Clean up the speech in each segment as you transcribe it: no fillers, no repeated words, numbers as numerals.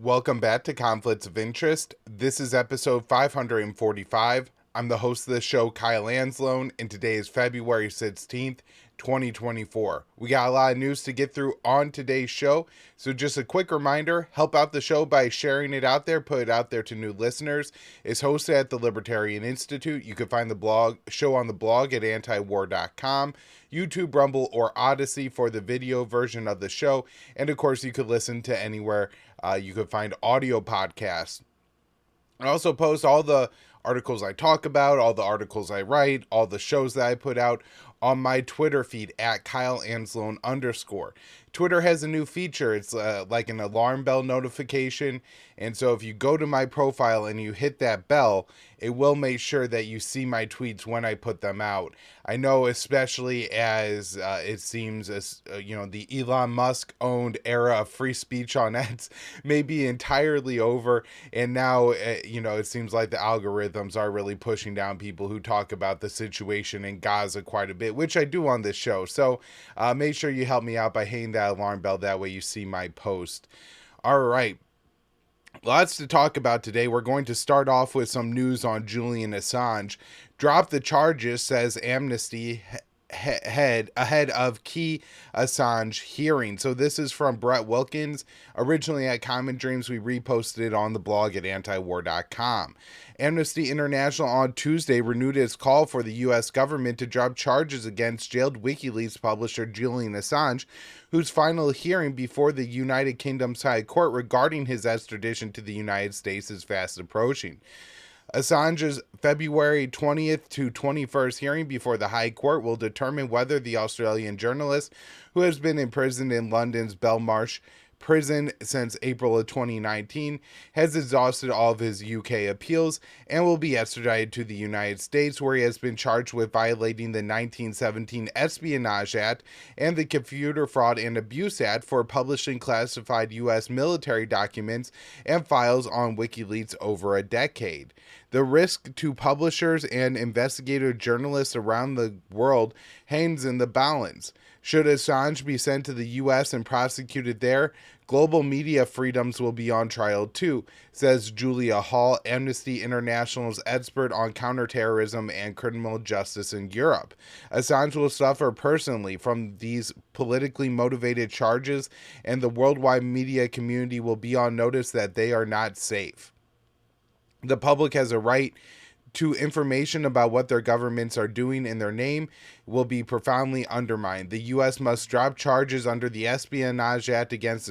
Welcome back to Conflicts of Interest. This is episode 545. I'm the host of the show, Kyle Anzalone, and today is February 16th, 2024. We got a lot of news to get through on today's show, so just a quick reminder, help out the show by sharing it out there, put it out there to new listeners. It's hosted at the Libertarian Institute. You can find the show on the blog at antiwar.com, YouTube, Rumble, or Odysee for the video version of the show, and of course you could listen to anywhere you could find audio podcasts. I also post all the articles I talk about, all the articles I write, all the shows that I put out on my Twitter feed at @KyleAnzalone_. Twitter has a new feature. It's like an alarm bell notification. And so if you go to my profile and you hit that bell, it will make sure that you see my tweets when I put them out. I know, especially as it seems as, the Elon Musk owned era of free speech on X may be entirely over. And now, it seems like the algorithms are really pushing down people who talk about the situation in Gaza quite a bit, which I do on this show. So make sure you help me out by hitting that alarm bell. That way you see my post. All right. Lots to talk about today. We're going to start off with some news on Julian Assange. Drop the charges, says Amnesty ahead of key Assange hearing. So this is from Brett Wilkins, originally at Common Dreams. We reposted it on the blog at antiwar.com. Amnesty International on Tuesday renewed its call for the U.S. government to drop charges against jailed WikiLeaks publisher Julian Assange, whose final hearing before the United Kingdom's High Court regarding his extradition to the United States is fast approaching. Assange's February 20th to 21st hearing before the High Court will determine whether the Australian journalist, who has been imprisoned in London's Belmarsh prison since April of 2019, has exhausted all of his UK appeals and will be extradited to the United States, where he has been charged with violating the 1917 Espionage Act and the Computer Fraud and Abuse Act for publishing classified U.S. military documents and files on WikiLeaks over a decade. The risk to publishers and investigative journalists around the world hangs in the balance. Should Assange be sent to the U.S. and prosecuted there, global media freedoms will be on trial too, says Julia Hall, Amnesty International's expert on counterterrorism and criminal justice in Europe. Assange will suffer personally from these politically motivated charges, and the worldwide media community will be on notice that they are not safe. The public has a right to information about what their governments are doing in their name will be profoundly undermined. The U.S. must drop charges under the Espionage Act against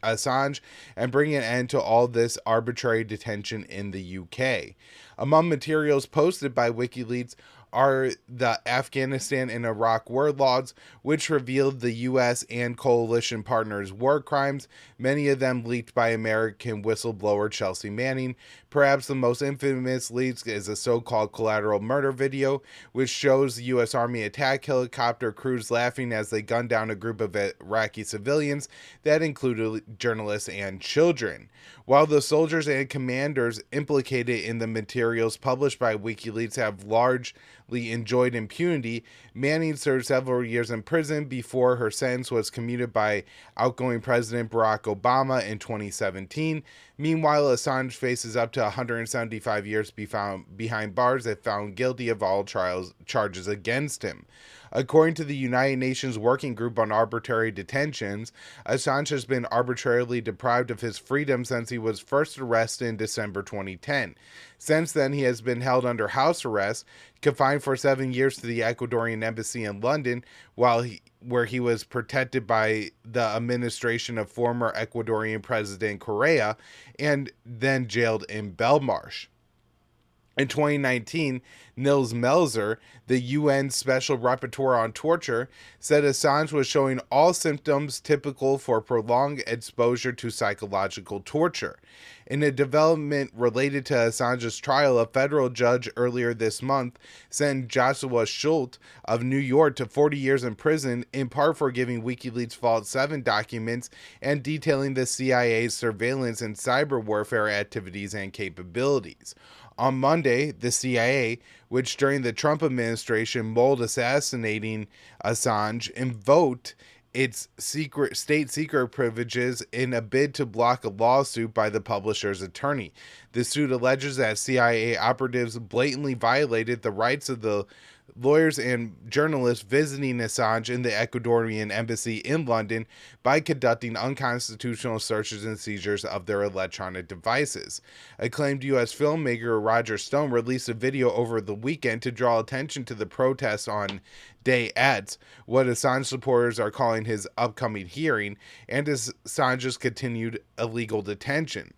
Assange and bring an end to all this arbitrary detention in the UK. Among materials posted by WikiLeaks are the Afghanistan and Iraq war logs, which revealed the U.S. and coalition partners' war crimes, many of them leaked by American whistleblower Chelsea Manning. Perhaps the most infamous leak is a so-called collateral murder video, which shows the U.S. Army attack helicopter crews laughing as they gunned down a group of Iraqi civilians that included journalists and children. While the soldiers and commanders implicated in the materials published by WikiLeaks have largely enjoyed impunity, Manning served several years in prison before her sentence was commuted by outgoing President Barack Obama in 2017. Meanwhile, Assange faces up to 175 years behind bars if found guilty of all charges against him. According to the United Nations Working Group on Arbitrary Detentions, Assange has been arbitrarily deprived of his freedom since he was first arrested in December 2010. Since then, he has been held under house arrest, confined for 7 years to the Ecuadorian embassy in London, where he was protected by the administration of former Ecuadorian President Correa, and then jailed in Belmarsh. In 2019, Nils Melzer, the UN Special Rapporteur on Torture, said Assange was showing all symptoms typical for prolonged exposure to psychological torture. In a development related to Assange's trial, a federal judge earlier this month sentenced Joshua Schultz of New York to 40 years in prison, in part for giving WikiLeaks Vault 7 documents and detailing the CIA's surveillance and cyber warfare activities and capabilities. On Monday, the CIA, which during the Trump administration mulled assassinating Assange, invoked its state secret privileges in a bid to block a lawsuit by the publisher's attorney. The suit alleges that CIA operatives blatantly violated the rights of the lawyers and journalists visiting Assange in the Ecuadorian embassy in London by conducting unconstitutional searches and seizures of their electronic devices. Acclaimed U.S. filmmaker Roger Stone released a video over the weekend to draw attention to the protests on Day X, what Assange supporters are calling his upcoming hearing, and Assange's continued illegal detention.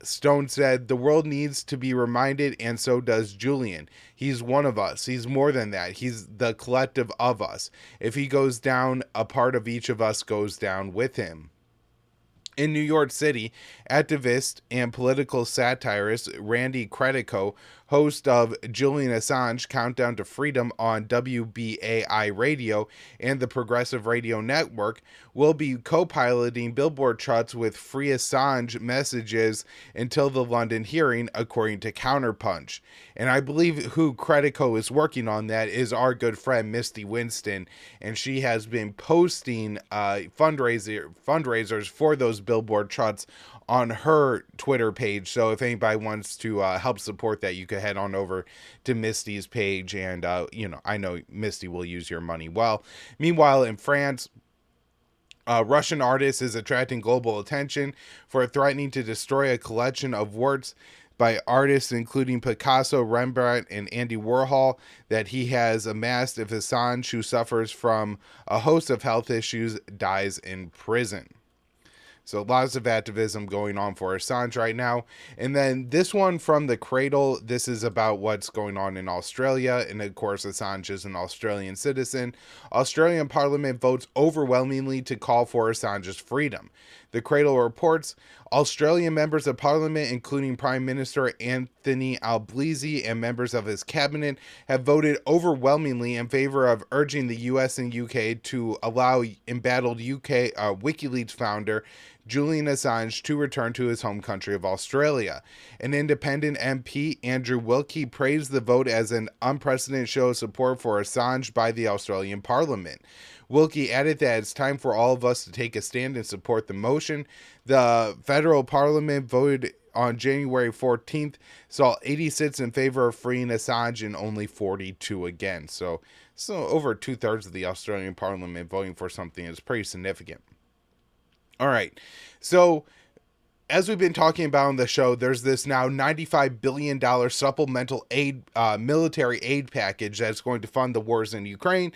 Stone said, "The world needs to be reminded, and so does Julian. He's one of us. He's more than that. He's the collective of us. If he goes down, a part of each of us goes down with him." In New York City, activist and political satirist Randy Credico, host of Julian Assange Countdown to Freedom on WBAI Radio and the Progressive Radio Network, will be co-piloting billboard trucks with Free Assange messages until the London hearing, according to Counterpunch. And I believe who Credico is working on that is our good friend Misty Winston, and she has been posting fundraisers for those billboard trucks on her Twitter page. So if anybody wants to help support that, you could head on over to Misty's page, and I know Misty will use your money well. Meanwhile, in France, Russian artist is attracting global attention for threatening to destroy a collection of works by artists including Picasso, Rembrandt, and Andy Warhol that he has amassed if Assange, who suffers from a host of health issues, dies in prison. So lots of activism going on for Assange right now. And then this one from the Cradle, this is about what's going on in Australia. And of course, Assange is an Australian citizen. Australian Parliament votes overwhelmingly to call for Assange's freedom. The Cradle reports Australian members of Parliament, including Prime Minister Anthony Albanese and members of his cabinet, have voted overwhelmingly in favor of urging the US and UK to allow embattled UK WikiLeaks founder Julian Assange to return to his home country of Australia. An independent MP, Andrew Wilkie, praised the vote as an unprecedented show of support for Assange by the Australian Parliament. Wilkie added that it's time for all of us to take a stand and support the motion. The federal parliament voted on January 14th, saw 86 in favor of freeing Assange and only 42 against. So over 2/3 of the Australian parliament voting for something is pretty significant. All right, so as we've been talking about on the show, there's this now $95 billion supplemental aid, military aid package that's going to fund the wars in Ukraine,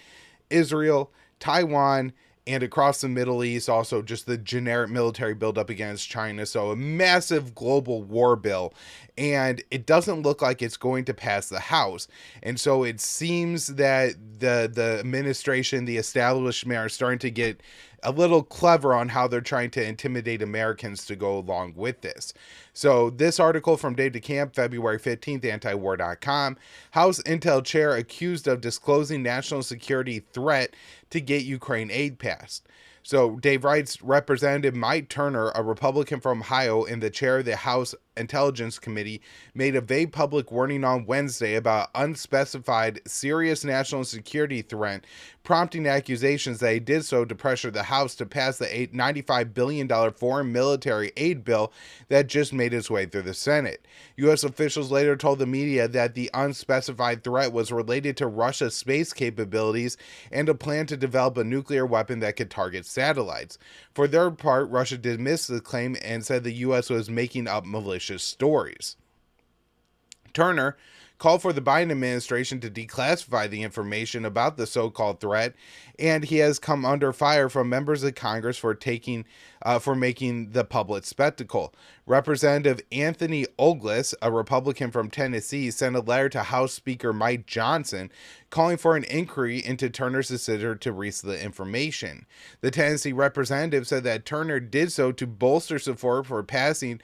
Israel, Taiwan, and across the Middle East, also just the generic military buildup against China. So a massive global war bill, and it doesn't look like it's going to pass the House. And so it seems that the administration, the establishment, are starting to get a little clever on how they're trying to intimidate Americans to go along with this. So this article from Dave DeCamp, February 15th, antiwar.com. House Intel chair accused of disclosing national security threat to get Ukraine aid passed. So Dave writes, Representative Mike Turner, a Republican from Ohio and the chair of the House Intelligence Committee, made a vague public warning on Wednesday about unspecified serious national security threat, prompting accusations that he did so to pressure the House to pass the $95 billion foreign military aid bill that just made its way through the Senate. U.S. officials later told the media that the unspecified threat was related to Russia's space capabilities and a plan to develop a nuclear weapon that could target satellites. For their part, Russia dismissed the claim and said the U.S. was making up malicious stories. Turner called for the Biden administration to declassify the information about the so-called threat, and he has come under fire from members of Congress for making the public spectacle. Representative Anthony Ogles, a Republican from Tennessee, sent a letter to House Speaker Mike Johnson calling for an inquiry into Turner's decision to release the information. The Tennessee representative said that Turner did so to bolster support for passing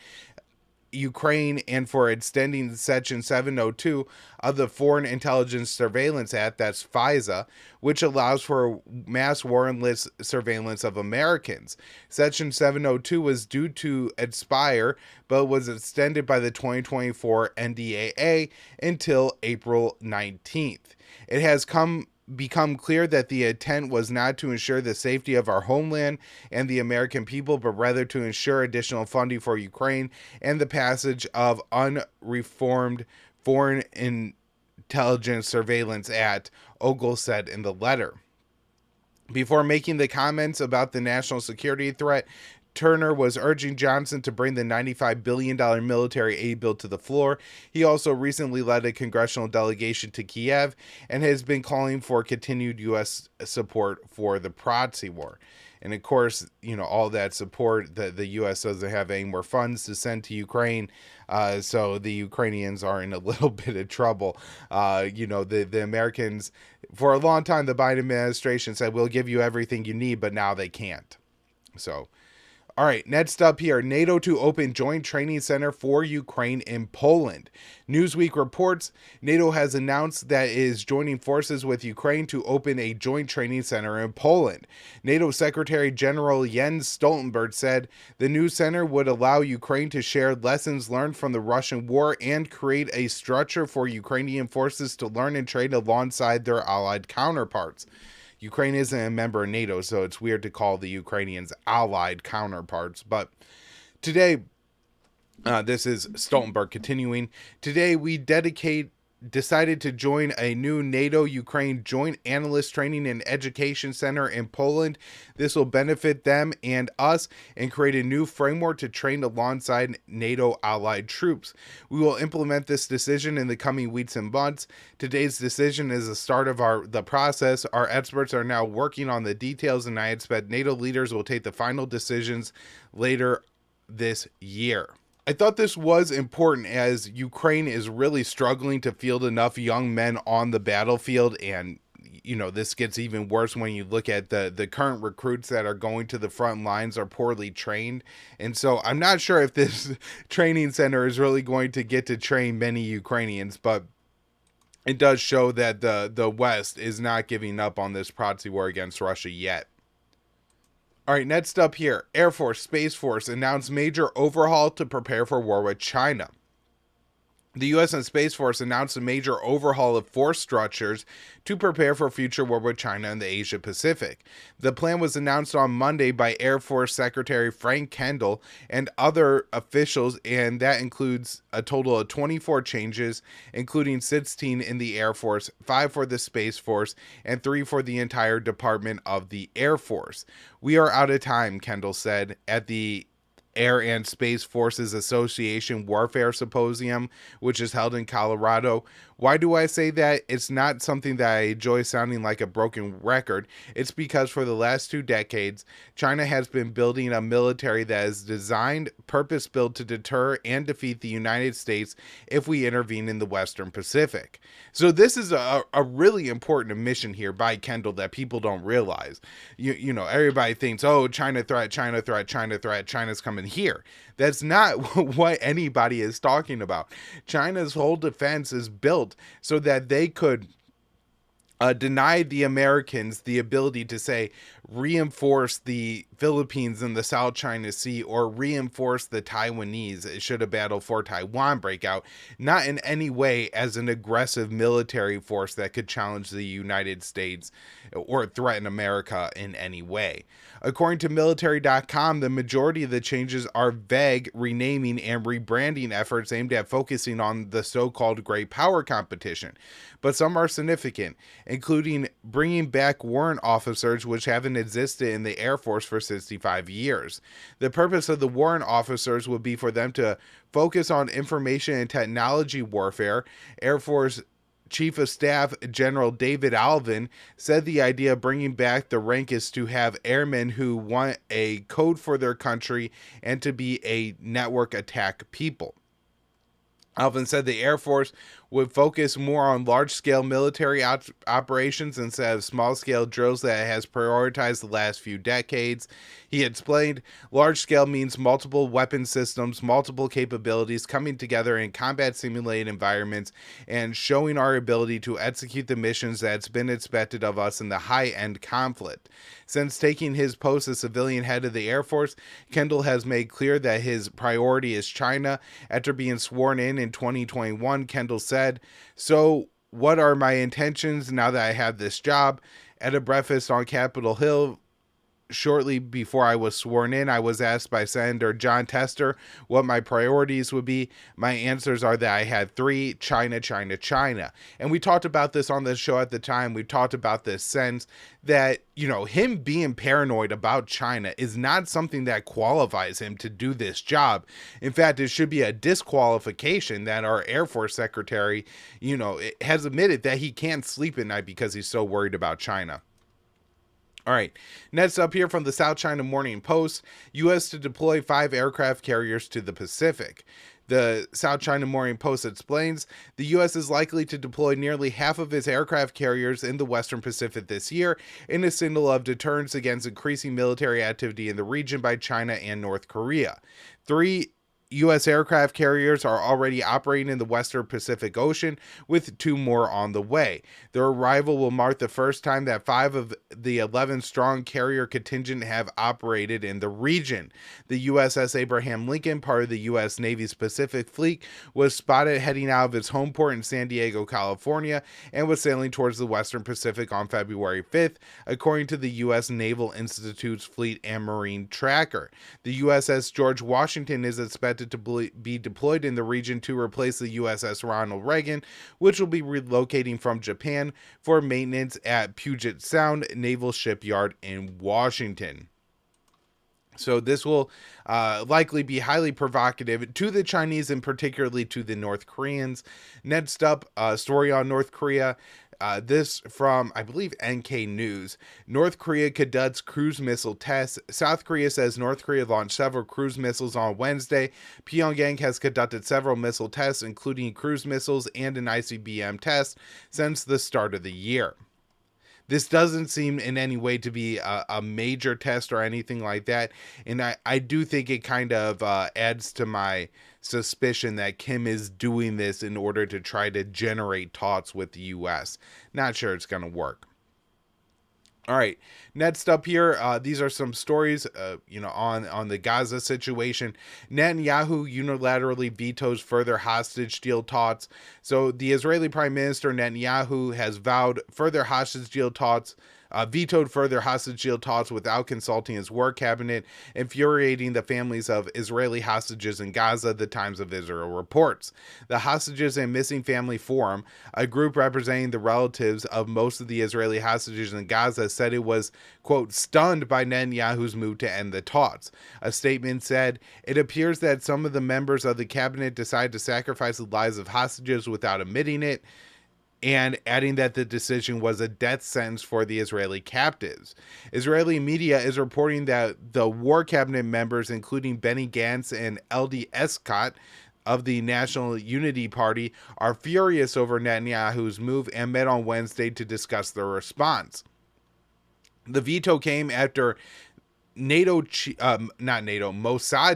Ukraine and for extending Section 702 of the Foreign Intelligence Surveillance Act, that's FISA, which allows for mass warrantless surveillance of Americans. Section 702 was due to expire, but was extended by the 2024 NDAA until April 19th. It has come become clear that the intent was not to ensure the safety of our homeland and the American people, but rather to ensure additional funding for Ukraine and the passage of unreformed Foreign Intelligence Surveillance Act, Ogle said in the letter. Before making the comments about the national security threat, Turner was urging Johnson to bring the $95 billion military aid bill to the floor. He also recently led a congressional delegation to Kiev and has been calling for continued U.S. support for the proxy war. And of course, all that support, the U.S. doesn't have any more funds to send to Ukraine. So the Ukrainians are in a little bit of trouble. The Americans, for a long time, the Biden administration said, we'll give you everything you need, but now they can't. So, all right, next up here, NATO to open joint training center for Ukraine in Poland. Newsweek reports NATO has announced that it is joining forces with Ukraine to open a joint training center in Poland. NATO Secretary General Jens Stoltenberg said the new center would allow Ukraine to share lessons learned from the Russian war and create a structure for Ukrainian forces to learn and train alongside their allied counterparts. Ukraine isn't a member of NATO, so it's weird to call the Ukrainians allied counterparts. But today, this is Stoltenberg continuing. Today, we decided to join a new NATO-Ukraine Joint Analyst Training and Education Center in Poland. This will benefit them and us and create a new framework to train alongside NATO allied troops. We will implement this decision in the coming weeks and months. Today's decision is the start of the process. Our experts are now working on the details, and I expect NATO leaders will take the final decisions later this year. I thought this was important as Ukraine is really struggling to field enough young men on the battlefield, and this gets even worse when you look at the current recruits that are going to the front lines are poorly trained. And so I'm not sure if this training center is really going to get to train many Ukrainians, but it does show that the West is not giving up on this proxy war against Russia yet. All right, next up here, Air Force, Space Force announced major overhaul to prepare for war with China. The U.S. and Space Force announced a major overhaul of force structures to prepare for future war with China in the Asia Pacific. The plan was announced on Monday by Air Force Secretary Frank Kendall and other officials, and that includes a total of 24 changes, including 16 in the Air Force, 5 for the Space Force, and 3 for the entire Department of the Air Force. We are out of time, Kendall said at the Air and Space Forces Association Warfare Symposium, which is held in Colorado. Why do I say that? It's not something that I enjoy sounding like a broken record. It's because for the last 2 decades, China has been building a military that is designed, purpose-built to deter and defeat the United States if we intervene in the Western Pacific. So this is a really important mission here by Kendall that people don't realize. Everybody thinks, oh, China threat, China's coming here. That's not what anybody is talking about. China's whole defense is built so that they could deny the Americans the ability to, say, reinforce the Philippines in the South China Sea or reinforce the Taiwanese should a battle for Taiwan break out, not in any way as an aggressive military force that could challenge the United States or threaten America in any way. According to military.com, the majority of the changes are vague renaming and rebranding efforts aimed at focusing on the so-called great power competition, but some are significant, including bringing back warrant officers, which haven't existed in the Air Force for 65 years. The purpose of the warrant officers would be for them to focus on information and technology warfare. Air Force Chief of Staff General David Alvin said the idea of bringing back the rank is to have airmen who want a code for their country and to be a network attack people. Alvin said the Air Force would focus more on large-scale military operations instead of small-scale drills that it has prioritized the last few decades. He explained, large-scale means multiple weapon systems, multiple capabilities coming together in combat simulated environments and showing our ability to execute the missions that's been expected of us in the high-end conflict. Since taking his post as civilian head of the Air Force, Kendall has made clear that his priority is China. After being sworn in 2021, Kendall said, "So what are my intentions now that I have this job? At a breakfast on Capitol Hill, shortly before I was sworn in, I was asked by Senator John Tester what my priorities would be. My answers are that I had three: China, China, China. And we talked about this on the show at the time. We talked about this sense that, him being paranoid about China is not something that qualifies him to do this job. In fact, it should be a disqualification that our Air Force Secretary, has admitted that he can't sleep at night because he's so worried about China. All right, next up here from the South China Morning Post, U.S. to deploy 5 aircraft carriers to the Pacific. The South China Morning Post explains the U.S. is likely to deploy nearly half of its aircraft carriers in the Western Pacific this year in a signal of deterrence against increasing military activity in the region by China and North Korea. 3 U.S. aircraft carriers are already operating in the Western Pacific Ocean, with 2 more on the way. Their arrival will mark the first time that 5 of the 11-strong carrier contingent have operated in the region. The USS Abraham Lincoln, part of the U.S. Navy's Pacific Fleet, was spotted heading out of its home port in San Diego, California, and was sailing towards the Western Pacific on February 5th, according to the U.S. Naval Institute's Fleet and Marine Tracker. The USS George Washington is expected to be deployed in the region to replace the USS Ronald Reagan, which will be relocating from Japan for maintenance at Puget Sound Naval Shipyard in Washington. So this will likely be highly provocative to the Chinese and particularly to the North Koreans. Next up, story on North Korea. This from, I believe, NK News. North Korea conducts cruise missile tests. South Korea says North Korea launched several cruise missiles on Wednesday. Pyongyang has conducted several missile tests, including cruise missiles and an ICBM test, since the start of the year. This doesn't seem in any way to be a major test or anything like that. And I do think it kind of adds to my suspicion that Kim is doing this in order to try to generate talks with the U.S. Not sure it's going to work. All right, next up here, these are some stories, on the Gaza situation. Netanyahu unilaterally vetoes further hostage deal talks. So the Israeli Prime Minister Netanyahu has vowed further hostage deal talks. Vetoed further hostage deal talks without consulting his war cabinet, infuriating the families of Israeli hostages in Gaza, the Times of Israel reports. The Hostages and Missing Family Forum, a group representing the relatives of most of the Israeli hostages in Gaza, said it was, quote, stunned by Netanyahu's move to end the talks. A statement said, it appears that some of the members of the cabinet decided to sacrifice the lives of hostages without admitting it, and adding that the decision was a death sentence for the Israeli captives. Israeli media is reporting that the war cabinet members, including Benny Gantz and Eldie Escott of the National Unity Party, are furious over Netanyahu's move and met on Wednesday to discuss their response. The veto came after Mossad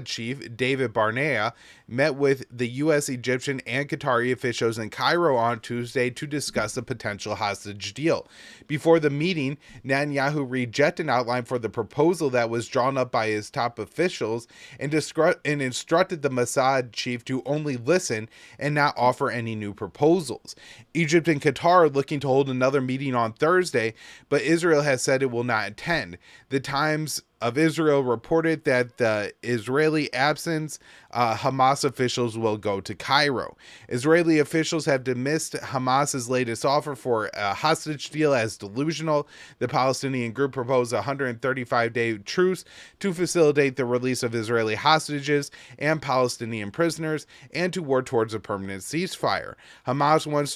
chief David Barnea met with the U.S., Egyptian, and Qatari officials in Cairo on Tuesday to discuss a potential hostage deal. Before the meeting, Netanyahu rejected an outline for the proposal that was drawn up by his top officials and instructed the Mossad chief to only listen and not offer any new proposals. Egypt and Qatar are looking to hold another meeting on Thursday, but Israel has said it will not attend. The Times of Israel reported that the Israeli absence, Hamas officials will go to Cairo. Israeli officials have dismissed Hamas's latest offer for a hostage deal as delusional. The Palestinian group proposed a 135-day truce to facilitate the release of Israeli hostages and Palestinian prisoners and to work towards a permanent ceasefire. Hamas wants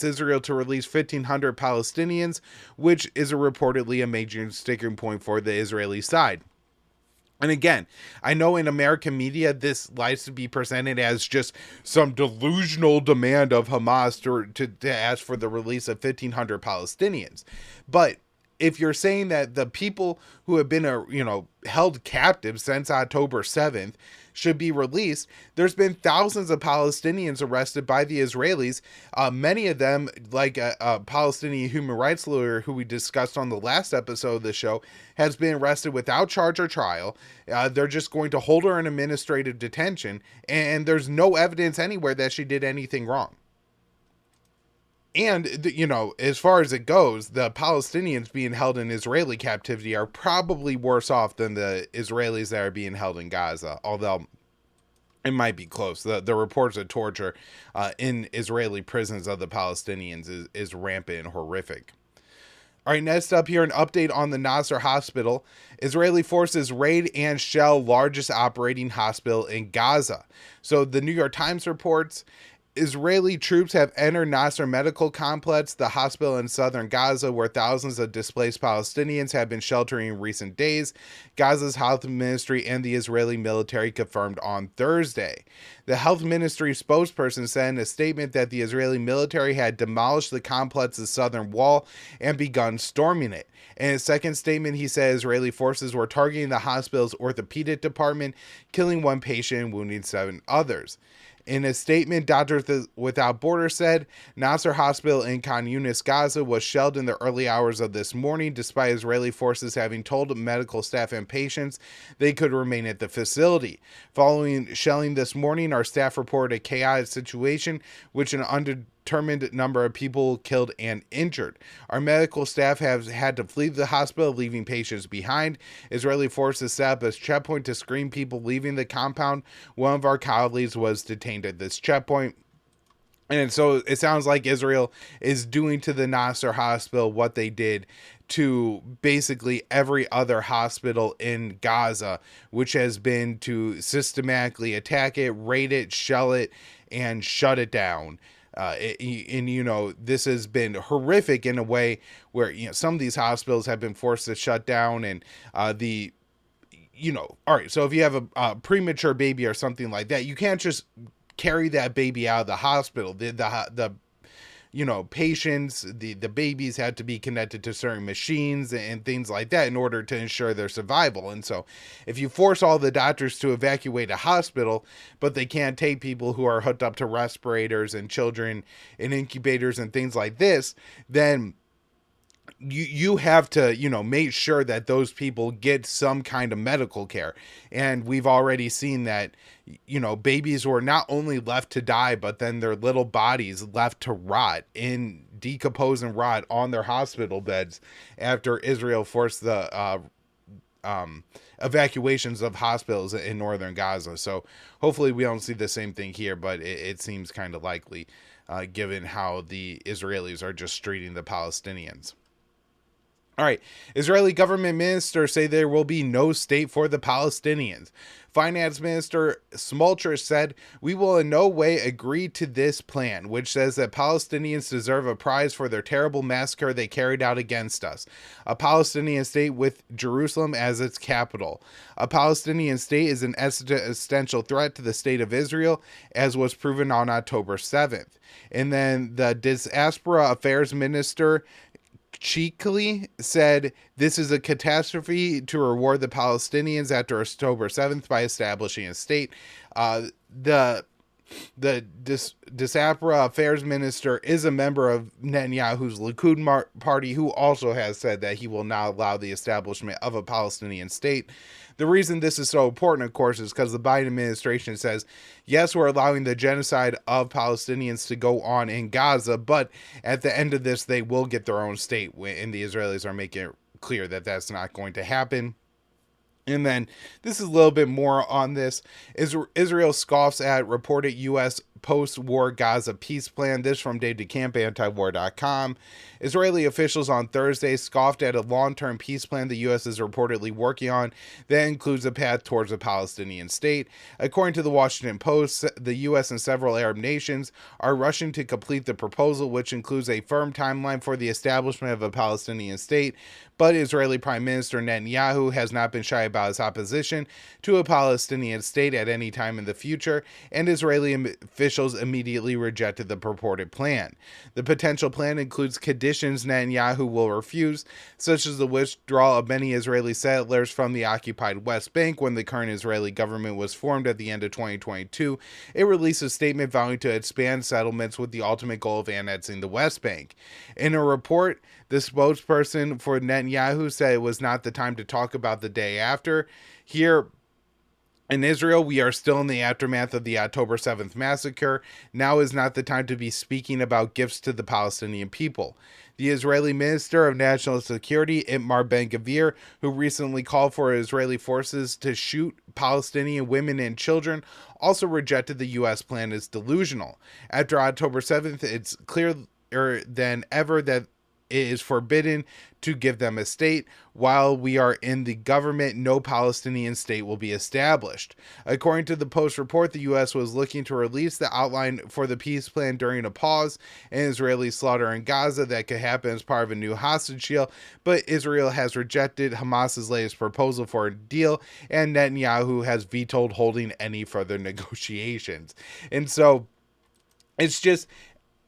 Israel to release 1,500 Palestinians, which is reportedly a major sticking point for the Israeli side. And again, I know in American media, this likes to be presented as just some delusional demand of Hamas to ask for the release of 1,500 Palestinians. But if you're saying that the people who have been, held captive since October 7th should be released, there's been thousands of Palestinians arrested by the Israelis. Many of them, like a Palestinian human rights lawyer who we discussed on the last episode of the show, has been arrested without charge or trial. They're just going to hold her in administrative detention, and there's no evidence anywhere that she did anything wrong. And, as far as it goes, the Palestinians being held in Israeli captivity are probably worse off than the Israelis that are being held in Gaza, although it might be close. The reports of torture in Israeli prisons of the Palestinians is rampant and horrific. All right, next up here, an update on the Nasser hospital. Israeli forces raid and shell largest operating hospital in Gaza. So the New York Times reports Israeli troops have entered Nasser Medical Complex, the hospital in southern Gaza, where thousands of displaced Palestinians have been sheltering in recent days, Gaza's health ministry and the Israeli military confirmed on Thursday. The health ministry spokesperson said in a statement that the Israeli military had demolished the complex's southern wall and begun storming it. In his second statement, he said Israeli forces were targeting the hospital's orthopedic department, killing one patient and wounding 7 others. In a statement, Doctors Without Borders said Nasser Hospital in Khan Yunis, Gaza, was shelled in the early hours of this morning, despite Israeli forces having told medical staff and patients they could remain at the facility. Following shelling this morning, our staff reported a chaotic situation, which an undetermined number of people killed and injured. Our medical staff have had to flee the hospital, leaving patients behind. Israeli forces set up a checkpoint to screen people leaving the compound. One of our colleagues was detained at this checkpoint. And so it sounds like Israel is doing to the Nasser hospital what they did to basically every other hospital in Gaza, which has been to systematically attack it, raid it, shell it, and shut it down. This has been horrific in a way where, some of these hospitals have been forced to shut down, and all right, so if you have a premature baby or something like that, you can't just carry that baby out of the hospital. The patients, the babies had to be connected to certain machines and things like that in order to ensure their survival. And so if you force all the doctors to evacuate a hospital, but they can't take people who are hooked up to respirators and children in incubators and things like this, then you have to, make sure that those people get some kind of medical care. And we've already seen that, babies were not only left to die, but then their little bodies left to rot and decompose and rot on their hospital beds after Israel forced the evacuations of hospitals in northern Gaza. So hopefully we don't see the same thing here, but it seems kind of likely given how the Israelis are just treating the Palestinians. All right, Israeli government ministers say there will be no state for the Palestinians. Finance Minister Smotrich said, "We will in no way agree to this plan, which says that Palestinians deserve a prize for their terrible massacre they carried out against us. A Palestinian state with Jerusalem as its capital. A Palestinian state is an existential threat to the state of Israel, as was proven on October 7th. And then the Diaspora Affairs Minister cheekily said this is a catastrophe to reward the Palestinians after October 7th by establishing a state. The Diaspora Affairs Minister is a member of Netanyahu's Likud party, who also has said that he will not allow the establishment of a Palestinian state. The reason this is so important, of course, is because the Biden administration says, yes, we're allowing the genocide of Palestinians to go on in Gaza, but at the end of this, they will get their own state, and the Israelis are making it clear that that's not going to happen. And then this is a little bit more on this. Israel scoffs at reported U.S. post-war Gaza peace plan. This from Dave DeCamp, antiwar.com. Israeli officials on Thursday scoffed at a long-term peace plan the U.S. is reportedly working on that includes a path towards a Palestinian state. According to the Washington Post, the U.S. and several Arab nations are rushing to complete the proposal, which includes a firm timeline for the establishment of a Palestinian state. But Israeli Prime Minister Netanyahu has not been shy about his opposition to a Palestinian state at any time in the future, and Israeli officials immediately rejected the purported plan. The potential plan includes conditions Netanyahu will refuse, such as the withdrawal of many Israeli settlers from the occupied West Bank when the current Israeli government was formed at the end of 2022. It released a statement vowing to expand settlements with the ultimate goal of annexing the West Bank. In a report, the spokesperson for Netanyahu said it was not the time to talk about the day after. Here, In Israel, we are still in the aftermath of the October 7th massacre. Now is not the time to be speaking about gifts to the Palestinian people. The Israeli Minister of National Security, Itamar Ben-Gvir, who recently called for Israeli forces to shoot Palestinian women and children, also rejected the U.S. plan as delusional. After October 7th, it's clearer than ever that it is forbidden to give them a state. While we are in the government, no Palestinian state will be established. According to the Post report, the U.S. was looking to release the outline for the peace plan during a pause in Israeli slaughter in Gaza that could happen as part of a new hostage deal, but Israel has rejected Hamas's latest proposal for a deal, and Netanyahu has vetoed holding any further negotiations. And so it's just,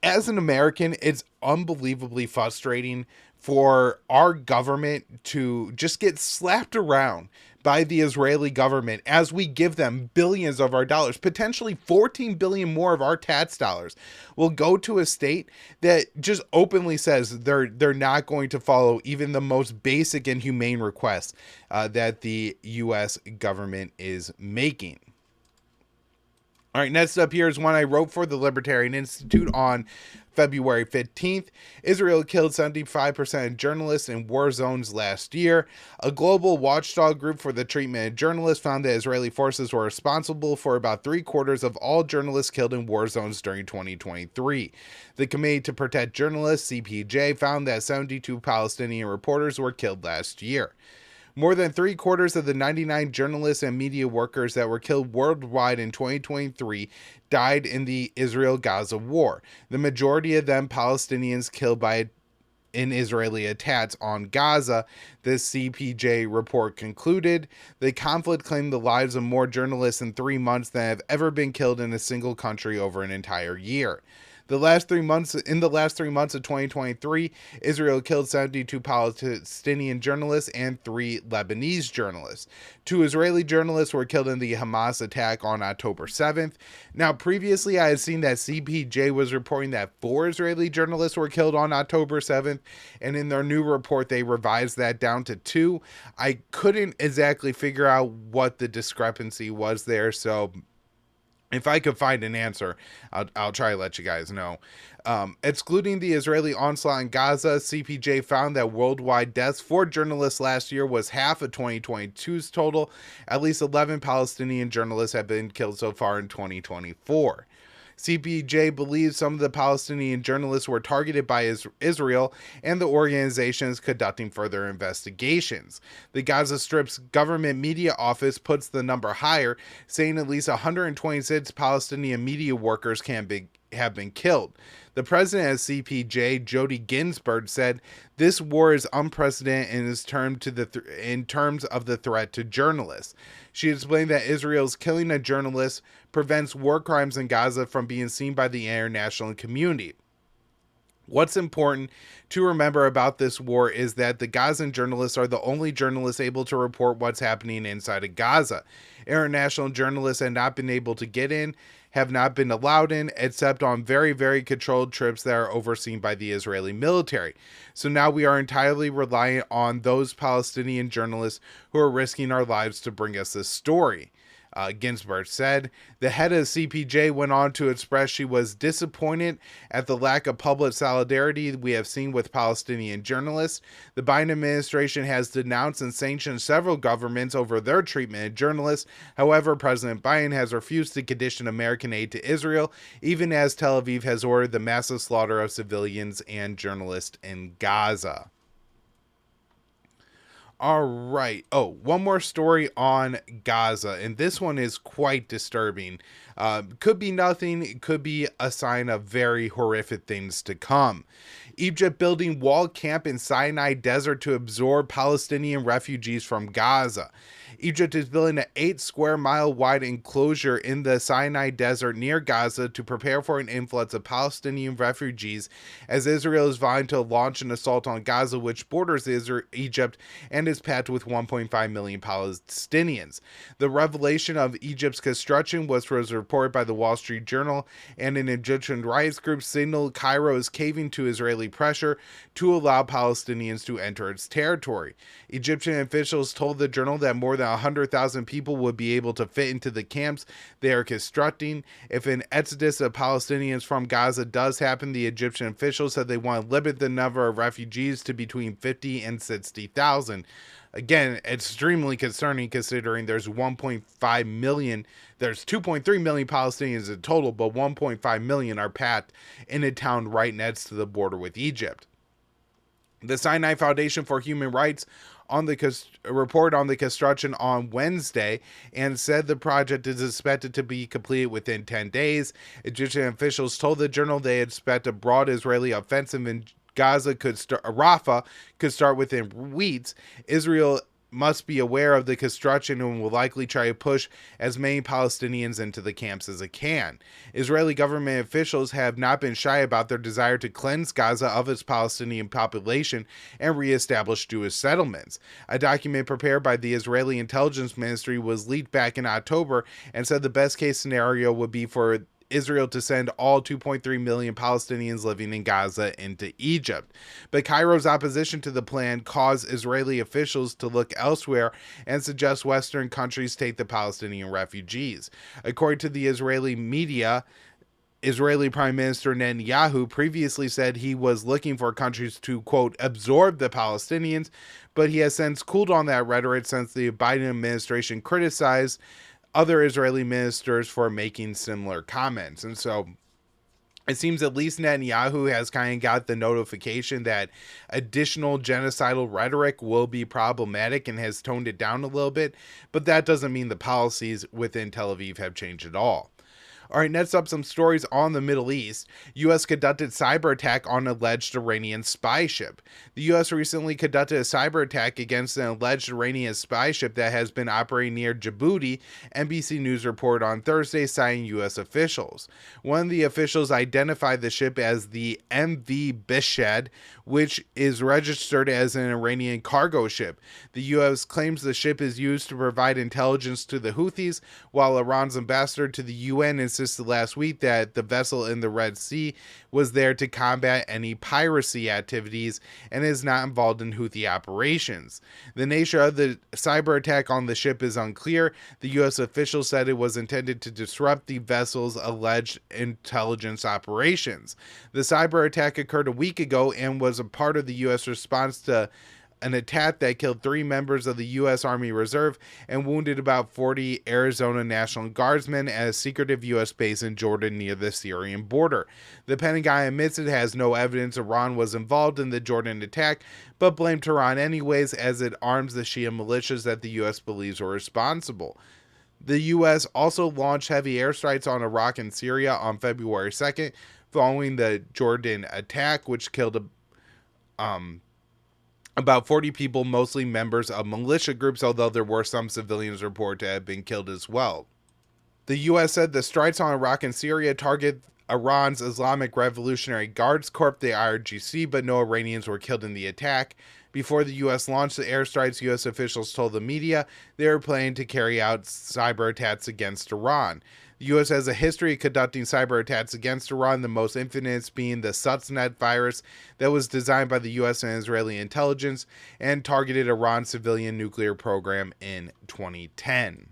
as an American, it's unbelievably frustrating for our government to just get slapped around by the Israeli government as we give them billions of our dollars, potentially 14 billion more of our tax dollars will go to a state that just openly says they're not going to follow even the most basic and humane requests that the U.S. government is making. All right, next up here is one I wrote for the Libertarian Institute on February 15th. Israel killed 75% of journalists in war zones last year. A global watchdog group for the treatment of journalists found that Israeli forces were responsible for about 3/4 of all journalists killed in war zones during 2023. The Committee to Protect Journalists, CPJ, found that 72 Palestinian reporters were killed last year. More than 3/4 of the 99 journalists and media workers that were killed worldwide in 2023 died in the Israel-Gaza war. The majority of them Palestinians killed in Israeli attacks on Gaza, the CPJ report concluded. The conflict claimed the lives of more journalists in 3 months than have ever been killed in a single country over an entire year. In the last 3 months of 2023, Israel killed 72 Palestinian journalists and 3 Lebanese journalists. 2 Israeli journalists were killed in the Hamas attack on October 7th. Now, previously, I had seen that CPJ was reporting that 4 Israeli journalists were killed on October 7th, and in their new report, they revised that down to 2. I couldn't exactly figure out what the discrepancy was there, so if I could find an answer, I'll try to let you guys know. Excluding the Israeli onslaught in Gaza, CPJ found that worldwide deaths for journalists last year was half of 2022's total. At least 11 Palestinian journalists have been killed so far in 2024. CPJ believes some of the Palestinian journalists were targeted by Israel and the organization is conducting further investigations. The Gaza Strip's government media office puts the number higher, saying at least 126 Palestinian media workers have been killed. The president of CPJ, Jody Ginsburg, said this war is unprecedented in terms of the threat to journalists. She explained that Israel's killing a journalist prevents war crimes in Gaza from being seen by the international community. What's important to remember about this war is that the Gazan journalists are the only journalists able to report what's happening inside of Gaza. International journalists have not been able to get in, have not been allowed in, except on very, very controlled trips that are overseen by the Israeli military. So now we are entirely reliant on those Palestinian journalists who are risking our lives to bring us this story. Ginsburg said. The head of CPJ went on to express she was disappointed at the lack of public solidarity we have seen with Palestinian journalists. The Biden administration has denounced and sanctioned several governments over their treatment of journalists. However, President Biden has refused to condition American aid to Israel, even as Tel Aviv has ordered the massive slaughter of civilians and journalists in Gaza. All right. Oh, one more story on Gaza, and this one is quite disturbing. Could be nothing. It could be a sign of very horrific things to come. Egypt building walled camp in Sinai Desert to absorb Palestinian refugees from Gaza. Egypt is building an 8-square-mile wide enclosure in the Sinai Desert near Gaza to prepare for an influx of Palestinian refugees as Israel is vying to launch an assault on Gaza, which borders Egypt and is packed with 1.5 million Palestinians. The revelation of Egypt's construction was reported by the Wall Street Journal, and an Egyptian rights group signaled Cairo is caving to Israeli pressure to allow Palestinians to enter its territory. Egyptian officials told the journal that more than than 100,000 people would be able to fit into the camps they are constructing. If an exodus of Palestinians from Gaza does happen, the Egyptian officials said they want to limit the number of refugees to between 50 and 60,000. Again, extremely concerning considering there's 1.5 million, there's 2.3 million Palestinians in total, but 1.5 million are packed in a town right next to the border with Egypt. The Sinai Foundation for Human Rights on the report on the construction on Wednesday and said the project is expected to be completed within 10 days. Egyptian officials told the journal they expect a broad Israeli offensive in Gaza Rafah could start within weeks. Israel must be aware of the construction and will likely try to push as many Palestinians into the camps as it can. Israeli government officials have not been shy about their desire to cleanse Gaza of its Palestinian population and reestablish Jewish settlements. A document prepared by the Israeli Intelligence Ministry was leaked back in October and said the best case scenario would be for Israel to send all 2.3 million Palestinians living in Gaza into Egypt. But Cairo's opposition to the plan caused Israeli officials to look elsewhere and suggest Western countries take the Palestinian refugees. According to the Israeli media, Israeli Prime Minister Netanyahu previously said he was looking for countries to, quote, absorb the Palestinians, but he has since cooled on that rhetoric since the Biden administration criticized other Israeli ministers for making similar comments. And so it seems at least Netanyahu has kind of got the notification that additional genocidal rhetoric will be problematic and has toned it down a little bit, but that doesn't mean the policies within Tel Aviv have changed at all. All right, next up, some stories on the Middle East. U.S. conducted cyber attack on alleged Iranian spy ship. The U.S. recently conducted a cyber attack against an alleged Iranian spy ship that has been operating near Djibouti, NBC News reported on Thursday, citing U.S. officials. One of the officials identified the ship as the MV Bished, which is registered as an Iranian cargo ship. The U.S. claims the ship is used to provide intelligence to the Houthis, while Iran's ambassador to the UN insisted last week that the vessel in the Red Sea was there to combat any piracy activities and is not involved in Houthi operations. The nature of the cyber attack on the ship is unclear. The U.S. official said it was intended to disrupt the vessel's alleged intelligence operations. The cyber attack occurred a week ago and was a part of the U.S. response to an attack that killed 3 members of the U.S. Army Reserve and wounded about 40 Arizona National Guardsmen at a secretive U.S. base in Jordan near the Syrian border. The Pentagon admits it has no evidence Iran was involved in the Jordan attack, but blamed Tehran anyways as it arms the Shia militias that the U.S. believes were responsible. The U.S. also launched heavy airstrikes on Iraq and Syria on February 2nd, following the Jordan attack, which killed about 40 people, mostly members of militia groups, although there were some civilians reported to have been killed as well. The U.S. said the strikes on Iraq and Syria target Iran's Islamic Revolutionary Guards Corps, the IRGC, but no Iranians were killed in the attack. Before the U.S. launched the airstrikes, U.S. officials told the media they were planning to carry out cyber attacks against Iran. The U.S. has a history of conducting cyber attacks against Iran, the most infamous being the Stuxnet virus that was designed by the U.S. and Israeli intelligence and targeted Iran's civilian nuclear program in 2010.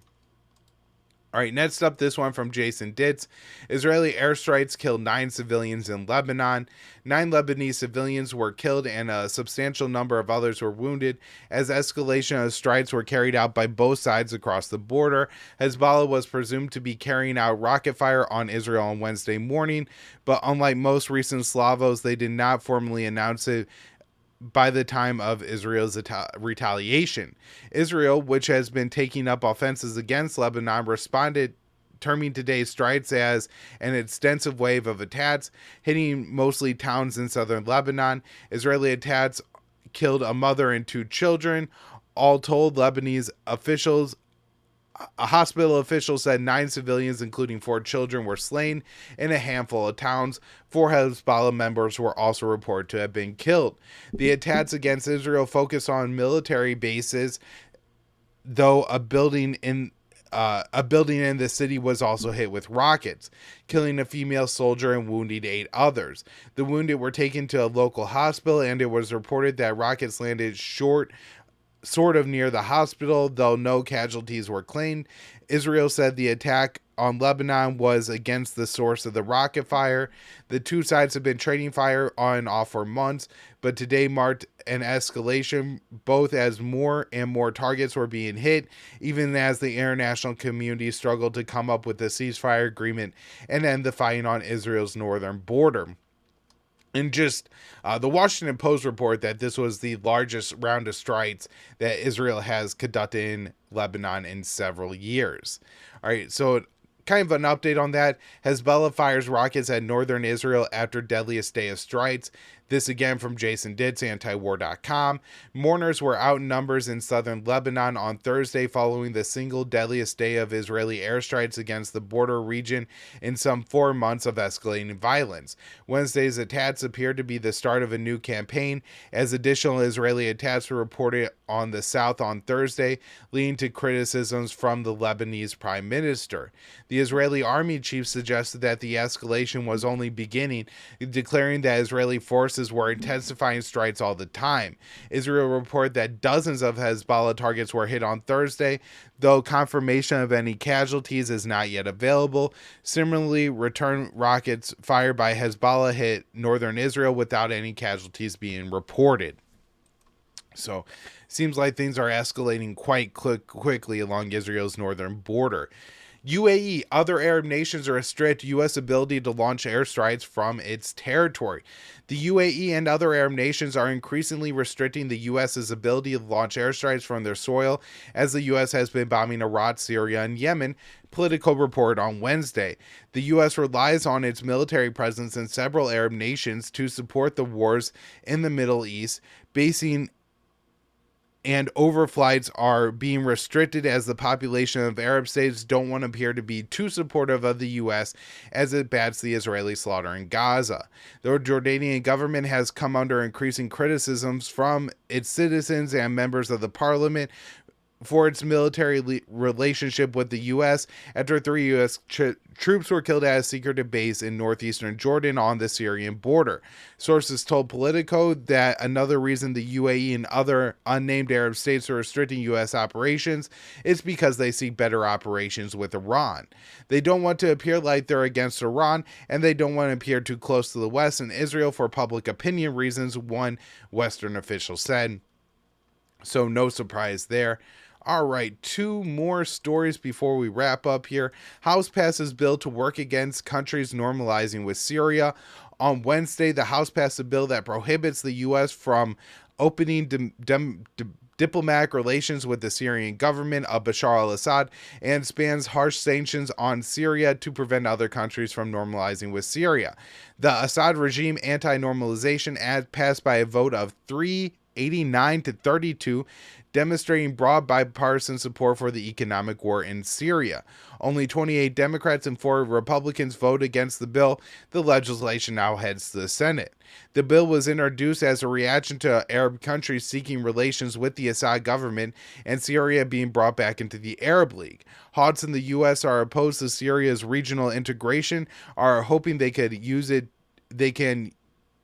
All right, next up, this one from Jason Ditz. Israeli airstrikes killed 9 civilians in Lebanon. 9 Lebanese civilians were killed and a substantial number of others were wounded as escalation of strikes were carried out by both sides across the border. Hezbollah was presumed to be carrying out rocket fire on Israel on Wednesday morning, but unlike most recent Slavos, they did not formally announce it by the time of Israel's retaliation. Israel, which has been taking up offenses against Lebanon, responded, terming today's strikes as an extensive wave of attacks, hitting mostly towns in southern Lebanon. Israeli attacks killed a mother and 2 children. All told, Lebanese officials A hospital official said 9 civilians, including 4 children, were slain in a handful of towns. 4 Hezbollah members were also reported to have been killed. The attacks against Israel focus on military bases, though a building in the city was also hit with rockets, killing a female soldier and wounding 8 others. The wounded were taken to a local hospital, and it was reported that rockets landed short sort of near the hospital, though no casualties were claimed. Israel said the attack on Lebanon was against the source of the rocket fire. The two sides have been trading fire on and off for months, but today marked an escalation, both as more and more targets were being hit, even as the international community struggled to come up with a ceasefire agreement and end the fighting on Israel's northern border. And just the Washington Post report that this was the largest round of strikes that Israel has conducted in Lebanon in several years. All right, so kind of an update on that. Hezbollah fires rockets at northern Israel after deadliest day of strikes. This again from Jason Ditz, antiwar.com. Mourners were out in numbers in southern Lebanon on Thursday following the single deadliest day of Israeli airstrikes against the border region in some 4 months of escalating violence. Wednesday's attacks appear to be the start of a new campaign, as additional Israeli attacks were reported on the south on Thursday, leading to criticisms from the Lebanese prime minister. The Israeli army chief suggested that the escalation was only beginning, declaring that Israeli forces were intensifying strikes all the time. Israel reported that dozens of Hezbollah targets were hit on Thursday, though confirmation of any casualties is not yet available. Similarly, return rockets fired by Hezbollah hit northern Israel without any casualties being reported. So, seems like things are escalating quite quickly along Israel's northern border. UAE, other Arab nations restrict U.S. ability to launch airstrikes from its territory. The UAE and other Arab nations are increasingly restricting the U.S.'s ability to launch airstrikes from their soil, as the U.S. has been bombing Iraq, Syria, and Yemen, Politico reported on Wednesday. The U.S. relies on its military presence in several Arab nations to support the wars in the Middle East, basing and overflights are being restricted as the population of Arab states don't want to appear to be too supportive of the U.S. as it bats the Israeli slaughter in Gaza. The Jordanian government has come under increasing criticisms from its citizens and members of the parliament for its military relationship with the U.S. after 3 U.S. troops were killed at a secretive base in northeastern Jordan on the Syrian border. Sources told Politico that another reason the UAE and other unnamed Arab states are restricting U.S. operations is because they seek better operations with Iran. They don't want to appear like they're against Iran, and they don't want to appear too close to the West and Israel for public opinion reasons, one Western official said. So no surprise there. All right, 2 more stories before we wrap up here. House passes bill to work against countries normalizing with Syria. On Wednesday, the House passed a bill that prohibits the U.S. from opening diplomatic relations with the Syrian government of Bashar al-Assad and spans harsh sanctions on Syria to prevent other countries from normalizing with Syria. The Assad regime anti-normalization act passed by a vote of 389 to 32, demonstrating broad bipartisan support for the economic war in Syria. Only 28 Democrats and 4 Republicans voted against the bill. The legislation now heads to the Senate. The bill was introduced as a reaction to Arab countries seeking relations with the Assad government and Syria being brought back into the Arab League. Hawks in the U.S. are opposed to Syria's regional integration, are hoping they can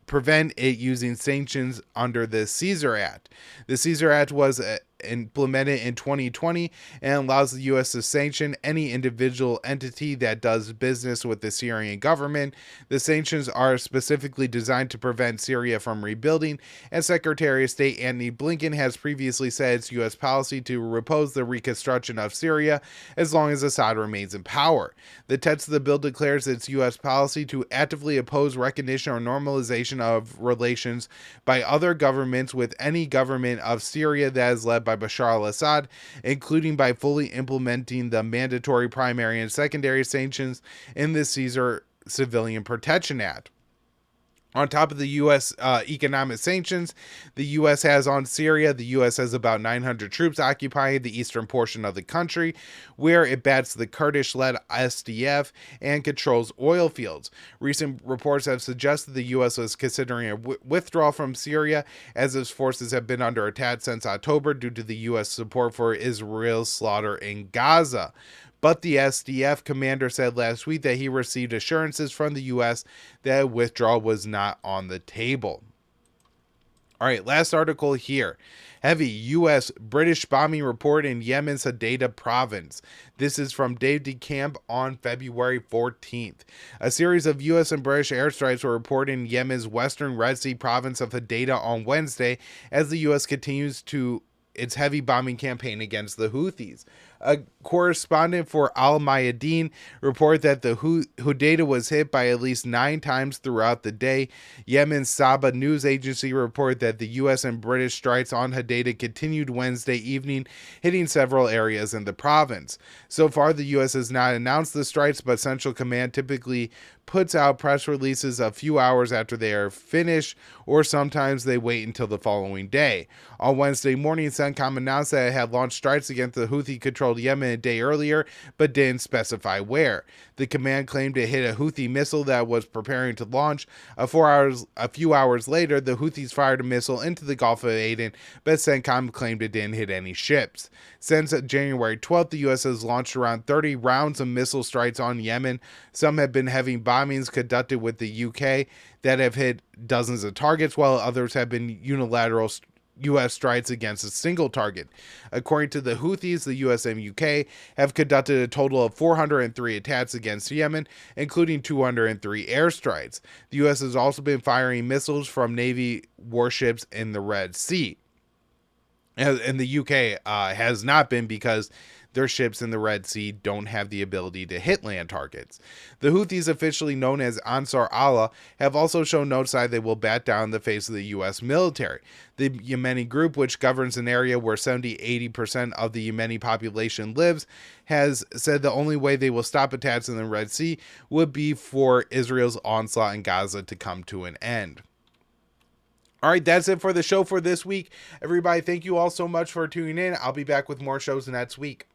prevent it using sanctions under the Caesar Act. The Caesar Act was implemented in 2020 and allows the U.S. to sanction any individual entity that does business with the Syrian government. The sanctions are specifically designed to prevent Syria from rebuilding, and Secretary of State Antony Blinken has previously said it's U.S. policy to oppose the reconstruction of Syria as long as Assad remains in power. The text of the bill declares it's U.S. policy to actively oppose recognition or normalization of relations by other governments with any government of Syria that is led by Bashar al-Assad, including by fully implementing the mandatory primary and secondary sanctions in the Caesar Civilian Protection Act. On top of the U.S. Economic sanctions the U.S. has on Syria, the U.S. has about 900 troops occupying the eastern portion of the country, where it bats the Kurdish-led SDF and controls oil fields. Recent reports have suggested the U.S. was considering a withdrawal from Syria, as its forces have been under attack since October due to the U.S. support for Israel's slaughter in Gaza. But the SDF commander said last week that he received assurances from the U.S. that withdrawal was not on the table. All right, last article here. Heavy U.S. British bombing report in Yemen's Hodeidah province. This is from Dave DeCamp on February 14th. A series of U.S. and British airstrikes were reported in Yemen's western Red Sea province of Hodeidah on Wednesday as the U.S. continues its heavy bombing campaign against the Houthis. A correspondent for Al Mayadeen reported that the Hodeidah was hit by at least 9 times throughout the day. Yemen's Saba news agency reported that the U.S. and British strikes on Hodeidah continued Wednesday evening, hitting several areas in the province. So far, the U.S. has not announced the strikes, but Central Command typically puts out press releases a few hours after they are finished, or sometimes they wait until the following day. On Wednesday morning, CENTCOM announced that it had launched strikes against the Houthi-controlled Yemen a day earlier, but didn't specify where. The command claimed it hit a Houthi missile that was preparing to launch. A few hours later, the Houthis fired a missile into the Gulf of Aden, but CENTCOM claimed it didn't hit any ships. Since January 12th, the U.S. has launched around 30 rounds of missile strikes on Yemen. Some have been heavy bombings conducted with the UK that have hit dozens of targets, while others have been unilateral U.S. strikes against a single target. According to the Houthis, the U.S. and UK have conducted a total of 403 attacks against Yemen, including 203 airstrikes. The U.S. has also been firing missiles from Navy warships in the Red Sea. And the UK has not been, because their ships in the Red Sea don't have the ability to hit land targets. The Houthis, officially known as Ansar Allah, have also shown no sign they will bat down in the face of the U.S. military. The Yemeni group, which governs an area where 70-80% of the Yemeni population lives, has said the only way they will stop attacks in the Red Sea would be for Israel's onslaught in Gaza to come to an end. All right, that's it for the show for this week. Everybody, thank you all so much for tuning in. I'll be back with more shows next week.